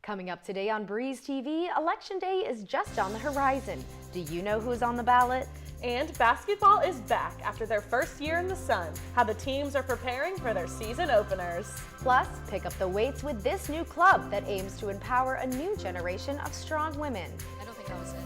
Coming up today on Breeze TV, Election Day is just on the horizon. Do you know who's on the ballot? And basketball is back after their first year in the sun, how the teams are preparing for their season openers. Plus, pick up the weights with this new club that aims to empower a new generation of strong women. I don't think that was it.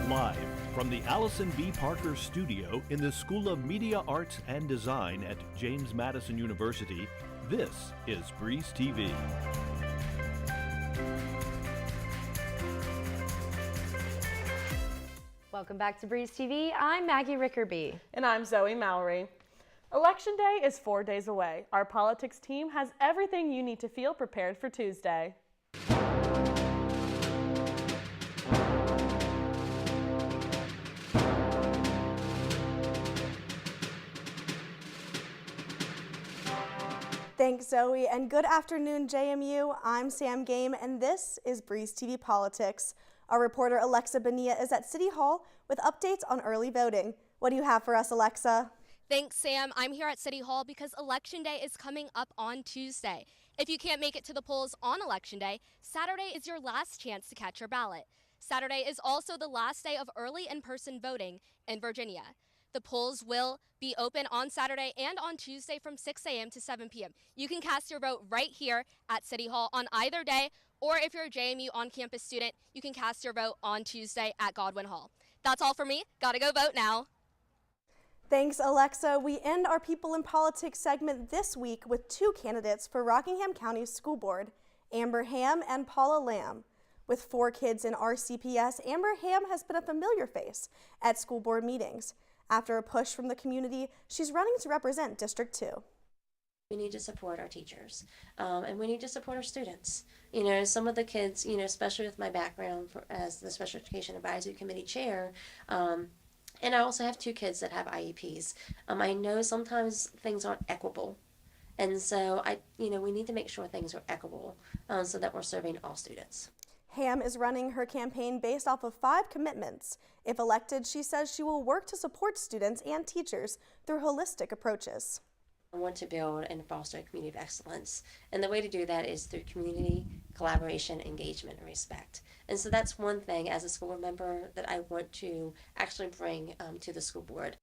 Live from the Allison B. Parker Studio in the School of Media Arts and Design at James Madison University, this is Breeze TV. Welcome back to Breeze TV. I'm Maggie Rickerby. And I'm Zoe Mallory. Election Day is 4 days away. Our politics team has everything you need to feel prepared for Tuesday. Thanks, Zoe, and good afternoon, JMU. I'm Sam Game, and this is Breeze TV Politics. Our reporter Alexa Bonilla is at City Hall with updates on early voting. What do you have for us, Alexa? Thanks, Sam. I'm here at City Hall because Election Day is coming up on Tuesday. If you can't make it to the polls on Election Day, Saturday is your last chance to catch your ballot. Saturday is also the last day of early in-person voting in Virginia. The polls will be open on Saturday and on Tuesday from 6 a.m. to 7 p.m. You can cast your vote right here at City Hall on either day, or if you're a JMU on-campus student, you can cast your vote on Tuesday at Godwin Hall. That's all for me. Gotta go vote now. Thanks, Alexa. We end our People in Politics segment this week with two candidates for Rockingham County School Board, Amber Ham and Paula Lamb. With 4 kids in RCPS, Amber Ham has been a familiar face at school board meetings. After a push from the community, she's running to represent District 2. We need to support our teachers, and we need to support our students. You know, some of the kids, you know, especially with my background as the Special Education Advisory Committee Chair, and I also have 2 kids that have IEPs. I know sometimes things aren't equitable, and so we need to make sure things are equitable so that we're serving all students. Ham is running her campaign based off of 5 commitments. If elected, she says she will work to support students and teachers through holistic approaches. I want to build and foster a community of excellence, and the way to do that is through community, collaboration, engagement, and respect. And so that's one thing as a school board member that I want to actually bring to the school board.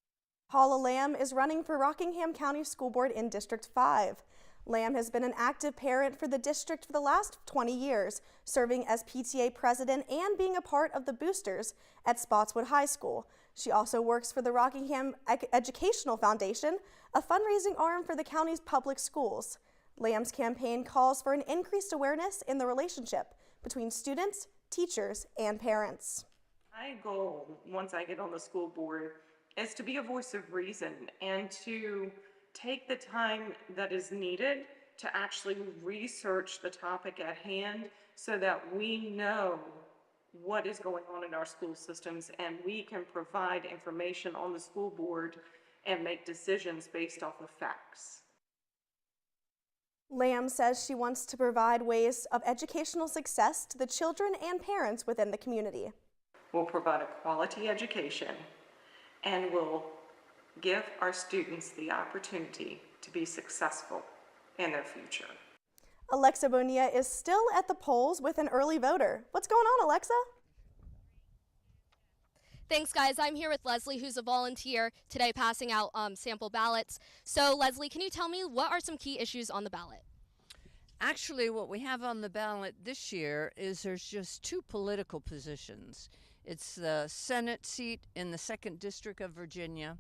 Paula Lamb is running for Rockingham County School Board in District 5. Lamb has been an active parent for the district for the last 20 years, serving as PTA president and being a part of the boosters at Spotswood High School. She also works for the Rockingham Educational Foundation, a fundraising arm for the county's public schools. Lamb's campaign calls for an increased awareness in the relationship between students, teachers, and parents. My goal, once I get on the school board, is to be a voice of reason and to take the time that is needed to actually research the topic at hand so that we know what is going on in our school systems and we can provide information on the school board and make decisions based off of facts. Lamb says she wants to provide ways of educational success to the children and parents within the community. We'll provide a quality education and we'll give our students the opportunity to be successful in their future. Alexa Bonilla is still at the polls with an early voter. What's going on, Alexa? Thanks, guys. I'm here with Leslie, who's a volunteer today passing out sample ballots. So, Leslie, can you tell me what are some key issues on the ballot? Actually, what we have on the ballot this year is there's just 2 political positions. It's the Senate seat in the 2nd District of Virginia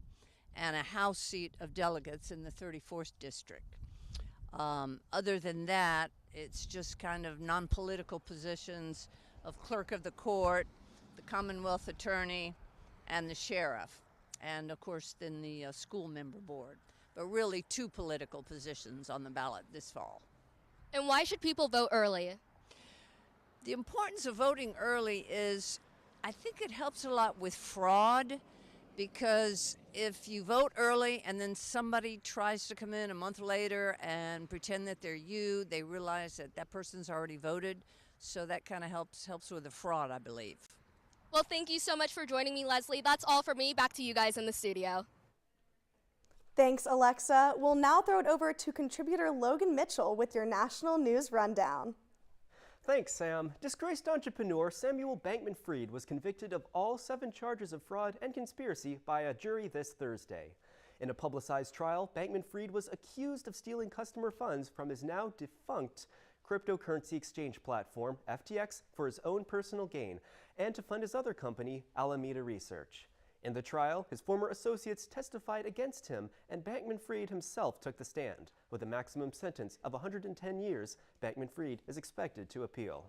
and a House seat of delegates in the 34th District. Other than that, it's just kind of non-political positions of clerk of the court, the Commonwealth Attorney, and the sheriff, and of course then the school member board. But really 2 political positions on the ballot this fall. And why should people vote early? The importance of voting early is, I think it helps a lot with fraud, because if you vote early and then somebody tries to come in a month later and pretend that they're you, they realize that that person's already voted. So that kind of helps with the fraud, I believe. Well, thank you so much for joining me, Leslie. That's all for me. Back to you guys in the studio. Thanks, Alexa. We'll now throw it over to contributor Logan Mitchell with your national news rundown. Thanks, Sam. Disgraced entrepreneur Samuel Bankman-Fried was convicted of all 7 charges of fraud and conspiracy by a jury this Thursday. In a publicized trial, Bankman-Fried was accused of stealing customer funds from his now defunct cryptocurrency exchange platform, FTX, for his own personal gain and to fund his other company, Alameda Research. In the trial, his former associates testified against him, and Bankman-Fried himself took the stand. With a maximum sentence of 110 years, Bankman-Fried is expected to appeal.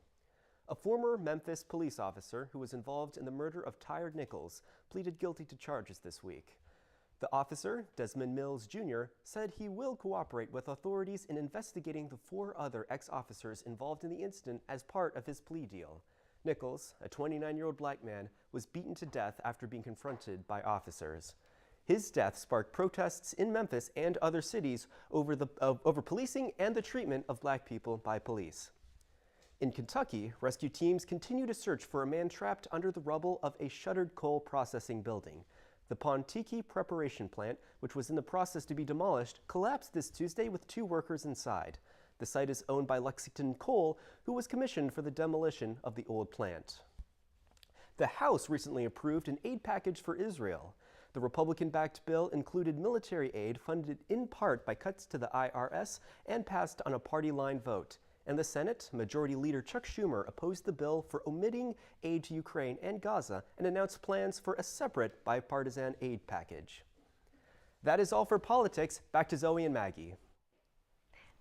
A former Memphis police officer who was involved in the murder of Tyre Nichols pleaded guilty to charges this week. The officer, Desmond Mills Jr., said he will cooperate with authorities in investigating the 4 other ex-officers involved in the incident as part of his plea deal. Nichols, a 29-year-old black man, was beaten to death after being confronted by officers. His death sparked protests in Memphis and other cities over policing and the treatment of black people by police. In Kentucky, rescue teams continue to search for a man trapped under the rubble of a shuttered coal processing building. The Pontiki preparation plant, which was in the process to be demolished, collapsed this Tuesday with 2 workers inside. The site is owned by Lexington Coal, who was commissioned for the demolition of the old plant. The House recently approved an aid package for Israel. The Republican-backed bill included military aid funded in part by cuts to the IRS and passed on a party-line vote. In the Senate, Majority Leader Chuck Schumer opposed the bill for omitting aid to Ukraine and Gaza and announced plans for a separate bipartisan aid package. That is all for politics. Back to Zoe and Maggie.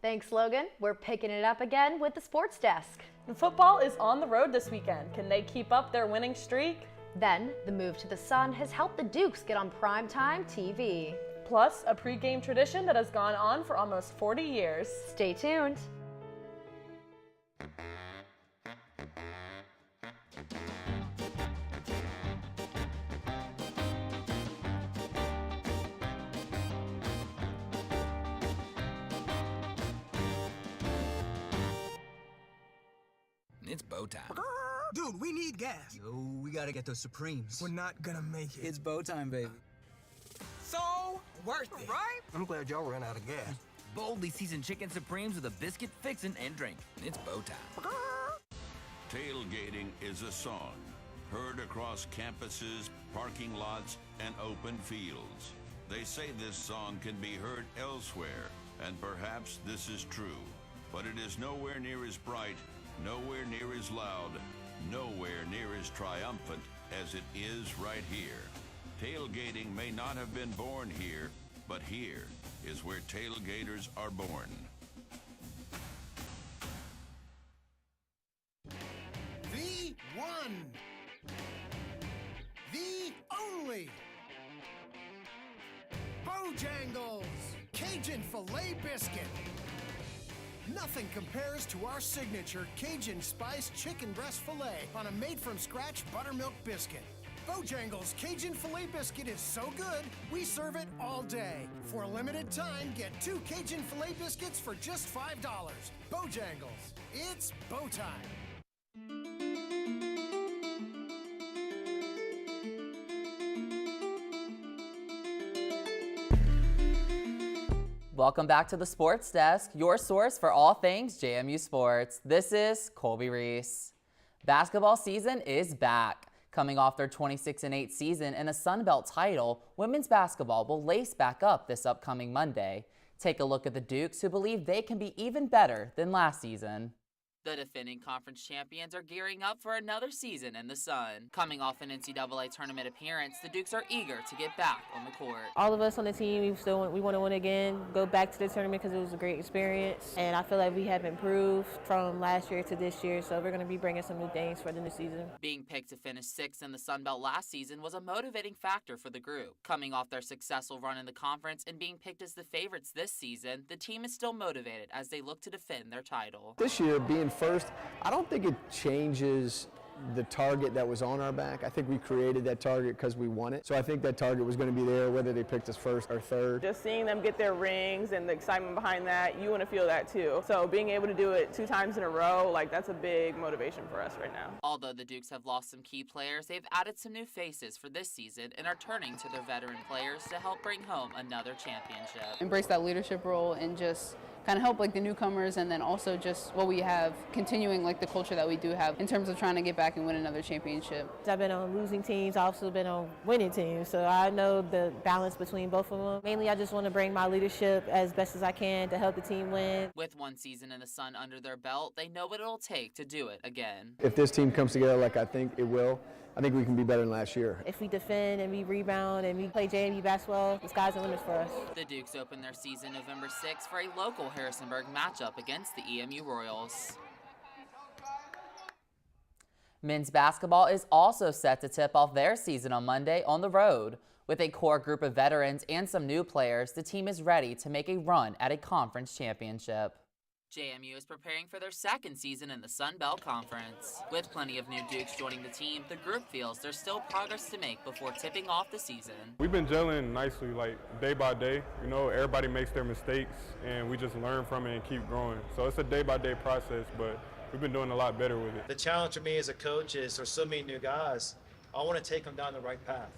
Thanks, Logan. We're picking it up again with the sports desk. And football is on the road this weekend. Can they keep up their winning streak? Then, the move to the Sun has helped the Dukes get on primetime TV. Plus, a pregame tradition that has gone on for almost 40 years. Stay tuned. It's bow time. Dude, we need gas. Yo, we gotta get those Supremes. We're not gonna make it. It's bow time, baby. So worth it, right? I'm glad y'all ran out of gas. Boldly seasoned chicken Supremes with a biscuit, fixin', and drink. It's bow time. Tailgating is a song heard across campuses, parking lots, and open fields. They say this song can be heard elsewhere, and perhaps this is true, but it is nowhere near as bright, nowhere near as loud, nowhere near as triumphant as it is right here. Tailgating may not have been born here, but here is where tailgaters are born. The one. The only. Bojangles Cajun Filet Biscuit. Nothing compares to our signature Cajun Spice Chicken Breast Filet on a made-from-scratch buttermilk biscuit. Bojangles Cajun Filet Biscuit is so good, we serve it all day. For a limited time, get 2 Cajun Filet Biscuits for just $5. Bojangles, it's bow time. Welcome back to the Sports Desk, your source for all things JMU sports. This is Colby Reese. Basketball season is back. Coming off their 26-8 season and a Sun Belt title, women's basketball will lace back up this upcoming Monday. Take a look at the Dukes, who believe they can be even better than last season. The defending conference champions are gearing up for another season in the sun. Coming off an NCAA tournament appearance, the Dukes are eager to get back on the court. All of us on the team, we want to win again, go back to the tournament because it was a great experience. And I feel like we have improved from last year to this year, so we're going to be bringing some new things for the new season. Being picked to finish 6th in the Sun Belt last season was a motivating factor for the group. Coming off their successful run in the conference and being picked as the favorites this season, the team is still motivated as they look to defend their title. This year, being first, I don't think it changes the target that was on our back. I think we created that target because we won it. So I think that target was going to be there whether they picked us first or third. Just seeing them get their rings and the excitement behind that, you want to feel that too. So being able to do it 2 times in a row, like that's a big motivation for us right now. Although the Dukes have lost some key players, they've added some new faces for this season and are turning to their veteran players to help bring home another championship. Embrace that leadership role and just kind of help like the newcomers, and then also just what we have, continuing like the culture that we do have in terms of trying to get back and win another championship. I've been on losing teams, I've also been on winning teams, so I know the balance between both of them. Mainly I just want to bring my leadership as best as I can to help the team win. With one season in the sun under their belt, they know what it'll take to do it again. If this team comes together like I think it will, I think we can be better than last year. If we defend and we rebound and we play JMU basketball, the sky's the limit for us. The Dukes open their season November 6th for a local Harrisonburg matchup against the EMU Royals. Men's basketball is also set to tip off their season on Monday on the road. With a core group of veterans and some new players, the team is ready to make a run at a conference championship. JMU is preparing for their second season in the Sun Belt Conference. With plenty of new Dukes joining the team, the group feels there's still progress to make before tipping off the season. We've been gelling nicely, like day by day. You know, everybody makes their mistakes, and we just learn from it and keep growing. So it's a day-by-day process, but we've been doing a lot better with it. The challenge for me as a coach is there's so many new guys, I want to take them down the right path.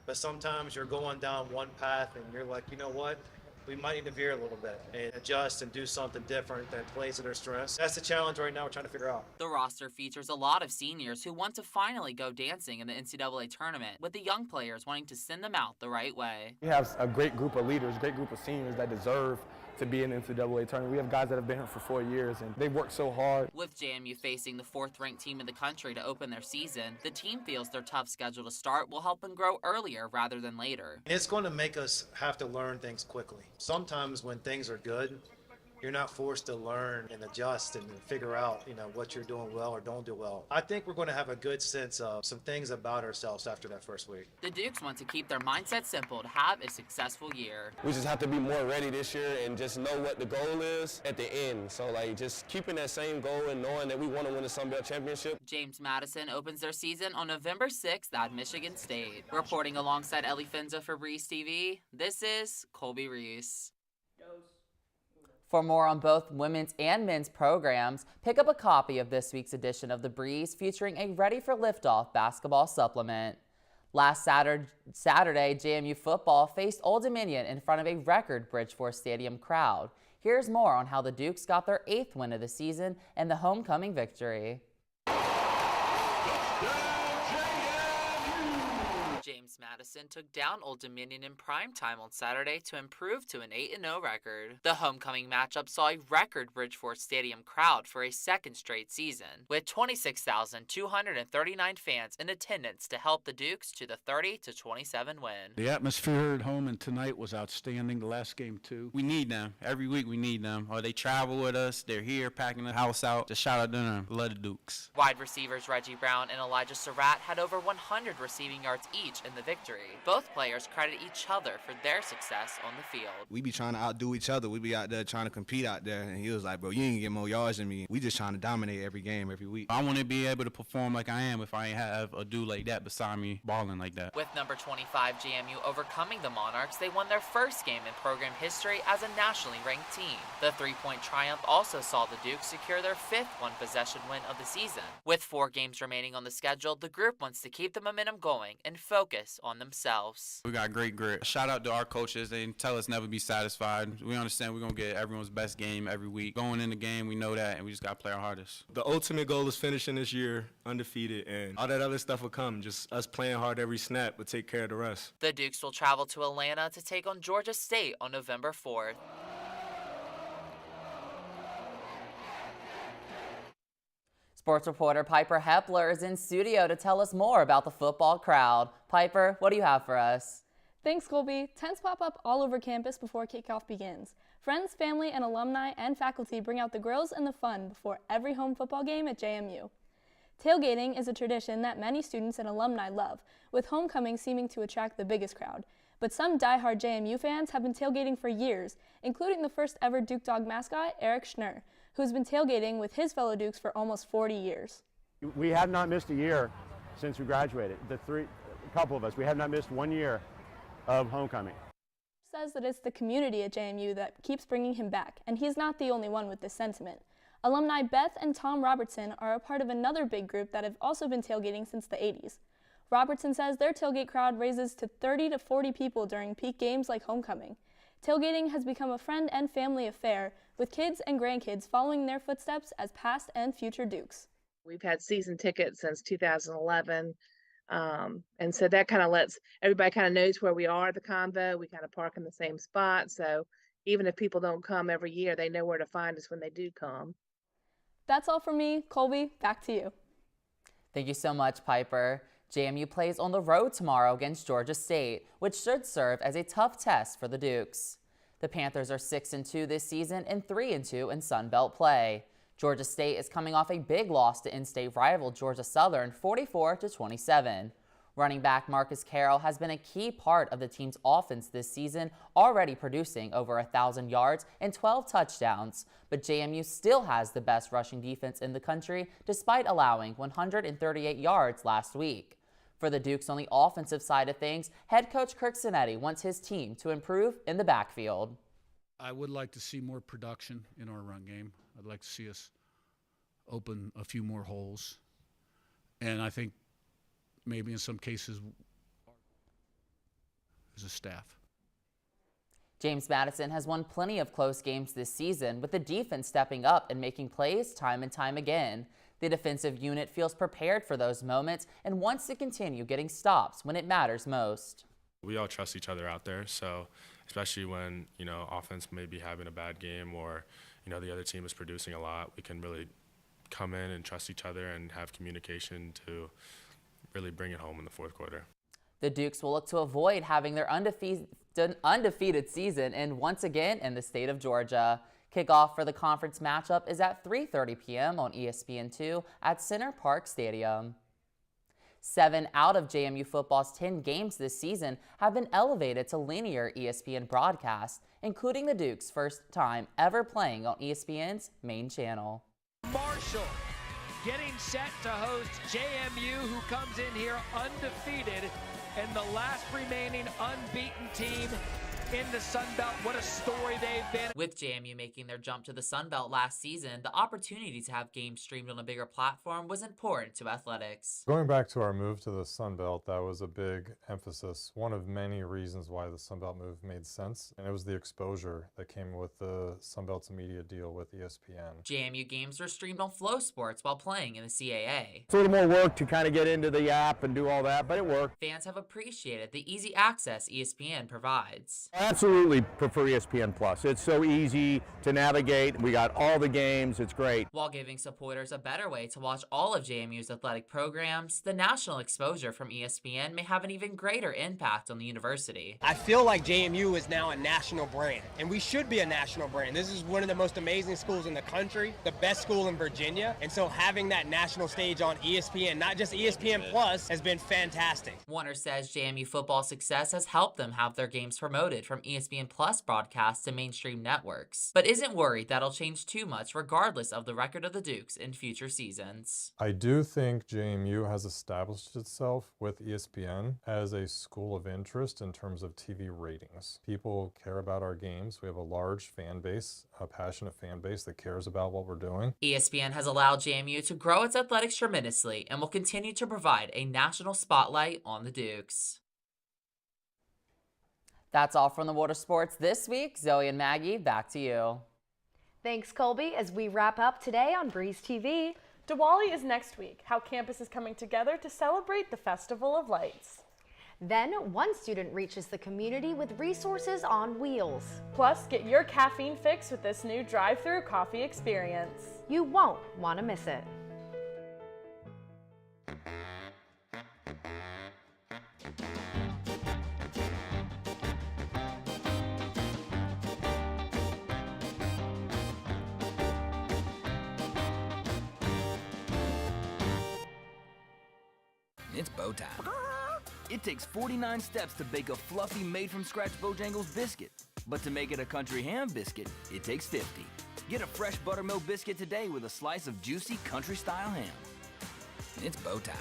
But sometimes you're going down one path, and you're like, you know what? We might need to veer a little bit and adjust and do something different that plays to their strengths. That's the challenge right now we're trying to figure out. The roster features a lot of seniors who want to finally go dancing in the NCAA tournament, with the young players wanting to send them out the right way. We have a great group of leaders, a great group of seniors that deserve to be in the NCAA tournament. We have guys that have been here for 4 years, and they've worked so hard. With JMU facing the 4th-ranked team in the country to open their season, the team feels their tough schedule to start will help them grow earlier rather than later. It's going to make us have to learn things quickly. Sometimes when things are good, you're not forced to learn and adjust and figure out, you know, what you're doing well or don't do well. I think we're going to have a good sense of some things about ourselves after that first week. The Dukes want to keep their mindset simple to have a successful year. We just have to be more ready this year and just know what the goal is at the end. So, like, just keeping that same goal and knowing that we want to win the Sun Belt Championship. James Madison opens their season on November 6th at Michigan State. Reporting alongside Ellie Finza for Breeze TV, this is Colby Reese. For more on both women's and men's programs, pick up a copy of this week's edition of The Breeze featuring a Ready for Liftoff basketball supplement. Last Saturday, JMU football faced Old Dominion in front of a record Bridgeport Stadium crowd. Here's more on how the Dukes got their 8th win of the season and the homecoming victory. James Madison took down Old Dominion in prime time on Saturday to improve to an 8-0 record. The homecoming matchup saw a record Bridgeport Stadium crowd for a second straight season, with 26,239 fans in attendance to help the Dukes to the 30-27 win. The atmosphere at home and tonight was outstanding. The last game too. We need them every week. We need them. Or they travel with us. They're here packing the house out. Just shout out to them. Love the Dukes. Wide receivers Reggie Brown and Elijah Surratt had over 100 receiving yards each in the victory. Both players credit each other for their success on the field. We be trying to outdo each other. We be out there trying to compete out there. And he was like, bro, you ain't get more yards than me. We just trying to dominate every game, every week. I want to be able to perform like I am if I ain't have a dude like that beside me balling like that. With number 25 JMU overcoming the Monarchs, they won their first game in program history as a nationally ranked team. The 3-point triumph also saw the Dukes secure their 5th one-possession win of the season. With 4 games remaining on the schedule, the group wants to keep the momentum going and focus on themselves. We got great grit. Shout out to our coaches. They tell us never be satisfied. We understand we're going to get everyone's best game every week. Going in the game, we know that, and we just got to play our hardest. The ultimate goal is finishing this year undefeated, and all that other stuff will come. Just us playing hard every snap, but take care of the rest. The Dukes will travel to Atlanta to take on Georgia State on November 4th. Sports reporter Piper Hepler is in studio to tell us more about the football crowd. Piper, what do you have for us? Thanks, Colby. Tents pop up all over campus before kickoff begins. Friends, family, and alumni and faculty bring out the grills and the fun before every home football game at JMU. Tailgating is a tradition that many students and alumni love, with homecoming seeming to attract the biggest crowd. But some diehard JMU fans have been tailgating for years, including the first ever Duke Dog mascot, Eric Schnurr, who's been tailgating with his fellow Dukes for almost 40 years. We have not missed a year since we graduated. A couple of us, we have not missed 1 year of homecoming. Says that it's the community at JMU that keeps bringing him back, and he's not the only one with this sentiment. Alumni Beth and Tom Robertson are a part of another big group that have also been tailgating since the 80s. Robertson says their tailgate crowd raises to 30 to 40 people during peak games like homecoming. Tailgating has become a friend and family affair, with kids and grandkids following their footsteps as past and future Dukes. We've had season tickets since 2011. And so that kind of lets everybody kind of knows where we are at the convo. We kind of park in the same spot. So even if people don't come every year, they know where to find us when they do come. That's all from me. Colby, back to you. Thank you so much, Piper. JMU plays on the road tomorrow against Georgia State, which should serve as a tough test for the Dukes. The Panthers are 6-2 this season and 3-2 in Sun Belt play. Georgia State is coming off a big loss to in-state rival Georgia Southern, 44-27. Running back Marcus Carroll has been a key part of the team's offense this season, already producing over 1,000 yards and 12 touchdowns. But JMU still has the best rushing defense in the country, despite allowing 138 yards last week. For the Dukes on the offensive side of things, head coach Kirk Cinetti wants his team to improve in the backfield. I would like to see more production in our run game. I'd like to see us open a few more holes. And I think maybe in some cases as a staff. James Madison has won plenty of close games this season, with the defense stepping up and making plays time and time again. The defensive unit feels prepared for those moments and wants to continue getting stops when it matters most. We all trust each other out there, so especially when, offense may be having a bad game or, the other team is producing a lot, we can really come in and trust each other and have communication to really bring it home in the fourth quarter. The Dukes will look to avoid having their undefeated season and once again in the state of Georgia. Kickoff for the conference matchup is at 3:30 p.m. on ESPN2 at Center Park Stadium. 7 out of JMU football's 10 games this season have been elevated to linear ESPN broadcast, including the Dukes' first time ever playing on ESPN's main channel. Marshall getting set to host JMU, who comes in here undefeated and the last remaining unbeaten team in the Sun Belt. What a story they've been. With JMU making their jump to the Sun Belt last season, the opportunity to have games streamed on a bigger platform was important to athletics. Going back to our move to the Sun Belt, that was a big emphasis. One of many reasons why the Sun Belt move made sense, and it was the exposure that came with the Sun Belt's media deal with ESPN. JMU games were streamed on Flow Sports while playing in the CAA. It's a little more work to kind of get into the app and do all that, but it worked. Fans have appreciated the easy access ESPN provides. I absolutely prefer ESPN Plus. It's so easy to navigate. We got all the games. It's great. While giving supporters a better way to watch all of JMU's athletic programs, the national exposure from ESPN may have an even greater impact on the university. I feel like JMU is now a national brand, and we should be a national brand. This is one of the most amazing schools in the country, the best school in Virginia, and so having that national stage on ESPN, not just ESPN Plus, has been fantastic. Warner says JMU football success has helped them have their games promoted from ESPN Plus broadcasts to mainstream networks, but isn't worried that'll change too much regardless of the record of the Dukes in future seasons. I do think JMU has established itself with ESPN as a school of interest in terms of TV ratings. People care about our games. We have a large fan base, a passionate fan base that cares about what we're doing. ESPN has allowed JMU to grow its athletics tremendously and will continue to provide a national spotlight on the Dukes. That's all from the Water Sports this week. Zoe and Maggie, back to you. Thanks, Colby, as we wrap up today on Breeze TV. Diwali is next week, how campus is coming together to celebrate the Festival of Lights. Then, one student reaches the community with resources on wheels. Plus, get your caffeine fix with this new drive-through coffee experience. You won't want to miss it. It's bow time. It takes 49 steps to bake a fluffy made-from-scratch Bojangles biscuit. But to make it a country ham biscuit, it takes 50. Get a fresh buttermilk biscuit today with a slice of juicy country-style ham. it's bow time.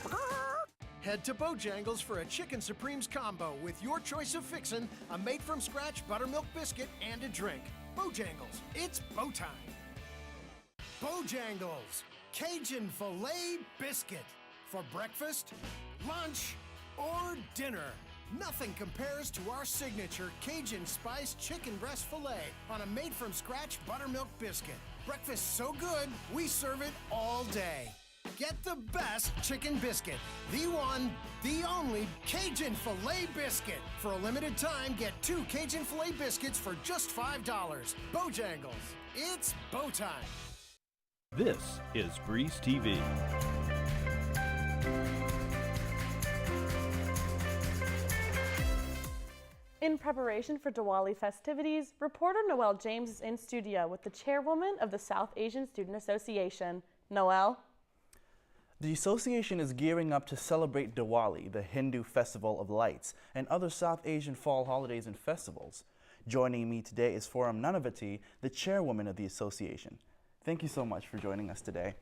Head to Bojangles for a Chicken Supremes combo with your choice of fixin', a made-from-scratch buttermilk biscuit, and a drink. Bojangles, it's bow time. Bojangles, Cajun Filet Biscuit. For breakfast, lunch, or dinner. Nothing compares to our signature Cajun Spiced Chicken Breast Filet on a made-from-scratch buttermilk biscuit. Breakfast so good, we serve it all day. Get the best chicken biscuit. The one, the only Cajun Filet Biscuit. For a limited time, get 2 Cajun Filet Biscuits for just $5. Bojangles, it's bow time. This is Breeze TV. In preparation for Diwali festivities, reporter Noelle James is in studio with the chairwoman of the South Asian Student Association. Noelle? The association is gearing up to celebrate Diwali, the Hindu festival of lights, and other South Asian fall holidays and festivals. Joining me today is Forum Nanavati, the chairwoman of the association. Thank you so much for joining us today.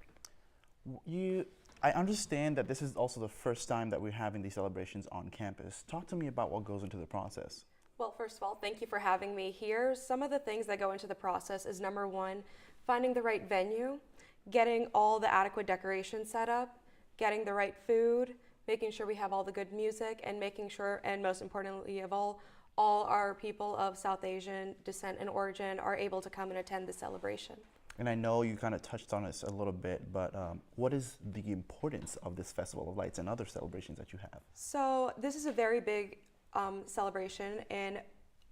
I understand that this is also the first time that we're having these celebrations on campus. Talk to me about what goes into the process. Well, first of all, thank you for having me here. Some of the things that go into the process is number one, finding the right venue, getting all the adequate decorations set up, getting the right food, making sure we have all the good music, and making sure, and most importantly of all our people of South Asian descent and origin are able to come and attend the celebration. And I know you kind of touched on this a little bit, but what is the importance of this Festival of Lights and other celebrations that you have? So this is a very big celebration in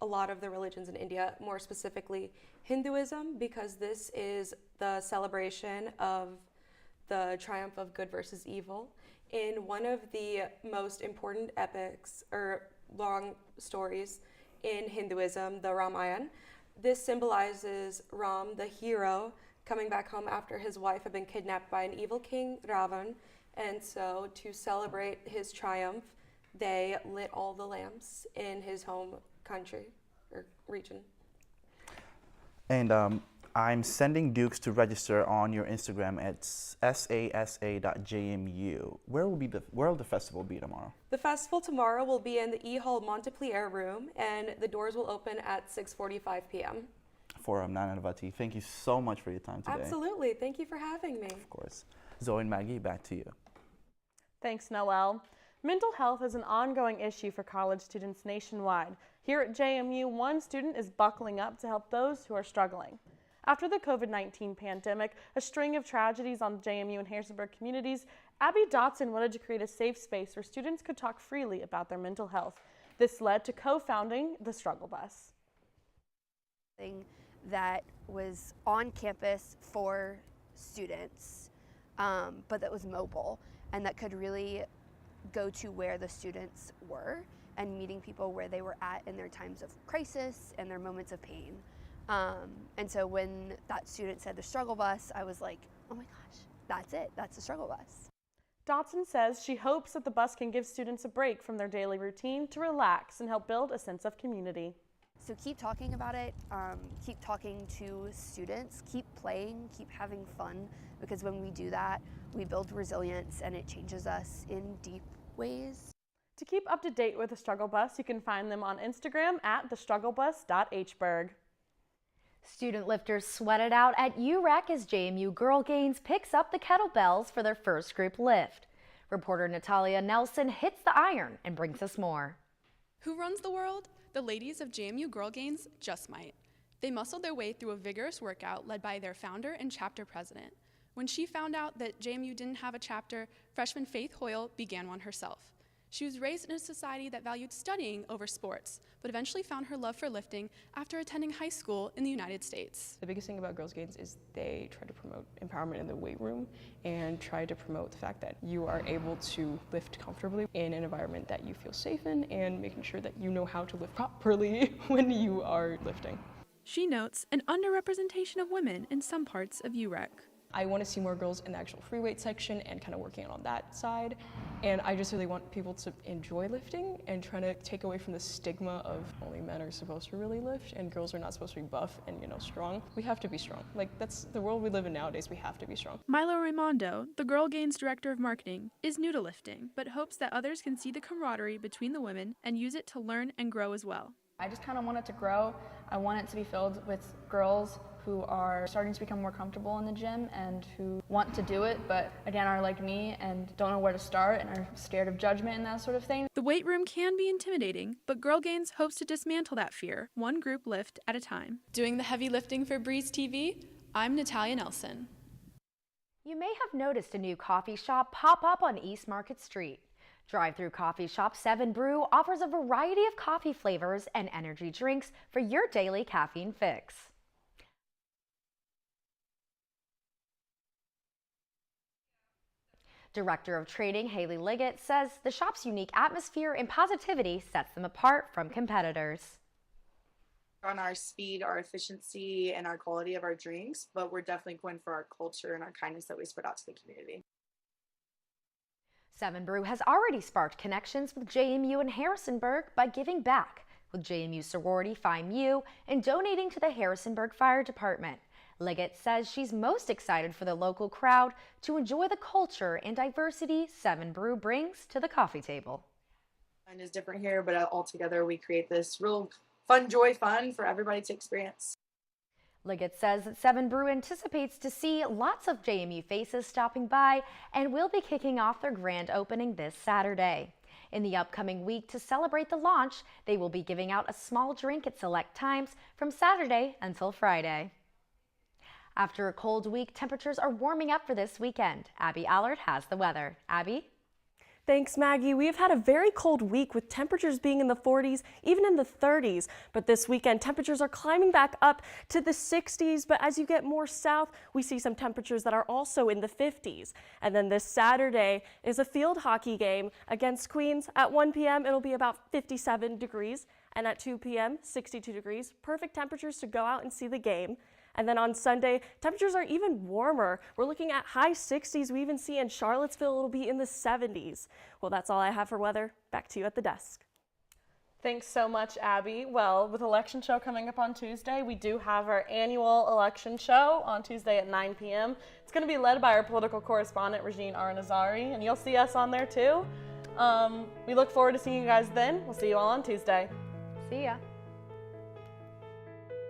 a lot of the religions in India, more specifically Hinduism, because this is the celebration of the triumph of good versus evil. In one of the most important epics or long stories in Hinduism, the Ramayana, this symbolizes Ram, the hero, coming back home after his wife had been kidnapped by an evil king, Ravan. And so to celebrate his triumph, they lit all the lamps in his home country or region. And I'm sending Dukes to register on your Instagram at sasa.jmu. Where will the festival be tomorrow? The festival tomorrow will be in the E Hall Montpelier room, and the doors will open at 6:45 p.m. Forum Nanavati, thank you so much for your time today. Absolutely. Thank you for having me. Of course. Zoe and Maggie, back to you. Thanks, Noelle. Mental health is an ongoing issue for college students nationwide. Here at JMU, one student is buckling up to help those who are struggling. After the COVID-19 pandemic, a string of tragedies on JMU and Harrisonburg communities, Abby Dotson wanted to create a safe space where students could talk freely about their mental health. This led to co-founding the Struggle Bus. That was on campus for students, but that was mobile and that could really go to where the students were and meeting people where they were at in their times of crisis and their moments of pain. And so when that student said the Struggle Bus, I was like, oh my gosh, that's it, that's the Struggle Bus. Dotson says she hopes that the bus can give students a break from their daily routine to relax and help build a sense of community. So keep talking about it, keep talking to students, keep playing, keep having fun, because when we do that, we build resilience and it changes us in deep ways. To keep up to date with the Struggle Bus, you can find them on Instagram at thestrugglebus.hberg. Student lifters sweat it out at UREC as JMU Girl Gains picks up the kettlebells for their first group lift. Reporter Natalia Nelson hits the iron and brings us more. Who runs the world? The ladies of JMU Girl Gains just might. They muscled their way through a vigorous workout led by their founder and chapter president. When she found out that JMU didn't have a chapter, freshman Faith Hoyle began one herself. She was raised in a society that valued studying over sports, but eventually found her love for lifting after attending high school in the United States. The biggest thing about Girls Gains is they try to promote empowerment in the weight room and try to promote the fact that you are able to lift comfortably in an environment that you feel safe in and making sure that you know how to lift properly when you are lifting. She notes an underrepresentation of women in some parts of UREC. I want to see more girls in the actual free weight section and kind of working on that side. And I just really want people to enjoy lifting and trying to take away from the stigma of only men are supposed to really lift and girls are not supposed to be buff and, you know, strong. We have to be strong. Like, that's the world we live in nowadays. We have to be strong. Milo Raimondo, the Girl Gains Director of Marketing, is new to lifting, but hopes that others can see the camaraderie between the women and use it to learn and grow as well. I just kind of want it to grow. I want it to be filled with girls who are starting to become more comfortable in the gym and who want to do it, but again are like me and don't know where to start and are scared of judgment and that sort of thing. The weight room can be intimidating, but Girl Gains hopes to dismantle that fear, one group lift at a time. Doing the heavy lifting for Breeze TV, I'm Natalia Nelson. You may have noticed a new coffee shop pop up on East Market Street. Drive-through coffee shop 7 Brew offers a variety of coffee flavors and energy drinks for your daily caffeine fix. Director of Trading Haley Liggett says the shop's unique atmosphere and positivity sets them apart from competitors. On our speed, our efficiency, and our quality of our drinks, but we're definitely going for our culture and our kindness that we spread out to the community. 7 Brew has already sparked connections with JMU and Harrisonburg by giving back, with JMU sorority Phi Mu and donating to the Harrisonburg Fire Department. Liggett says she's most excited for the local crowd to enjoy the culture and diversity 7 Brew brings to the coffee table. Mine is different here, but all together we create this real fun, joy fun for everybody to experience. Liggett says that 7 Brew anticipates to see lots of JMU faces stopping by and will be kicking off their grand opening this Saturday. In the upcoming week to celebrate the launch, they will be giving out a small drink at select times from Saturday until Friday. After a cold week, temperatures are warming up for this weekend. Abby Allard has the weather. Abby? Thanks, Maggie. We have had a very cold week with temperatures being in the 40s, even in the 30s. But this weekend, temperatures are climbing back up to the 60s. But as you get more south, we see some temperatures that are also in the 50s. And then this Saturday is a field hockey game against Queens. At 1 p.m., it'll be about 57 degrees. And at 2 p.m., 62 degrees. Perfect temperatures to go out and see the game. And then on Sunday, temperatures are even warmer. We're looking at high 60s. We even see in Charlottesville, it'll be in the 70s. Well, that's all I have for weather. Back to you at the desk. Thanks so much, Abby. Well, with election show coming up on Tuesday, we do have our annual election show on Tuesday at 9 p.m. It's going to be led by our political correspondent, Regine Arnazari, and you'll see us on there too. We look forward to seeing you guys then. We'll see you all on Tuesday. See ya.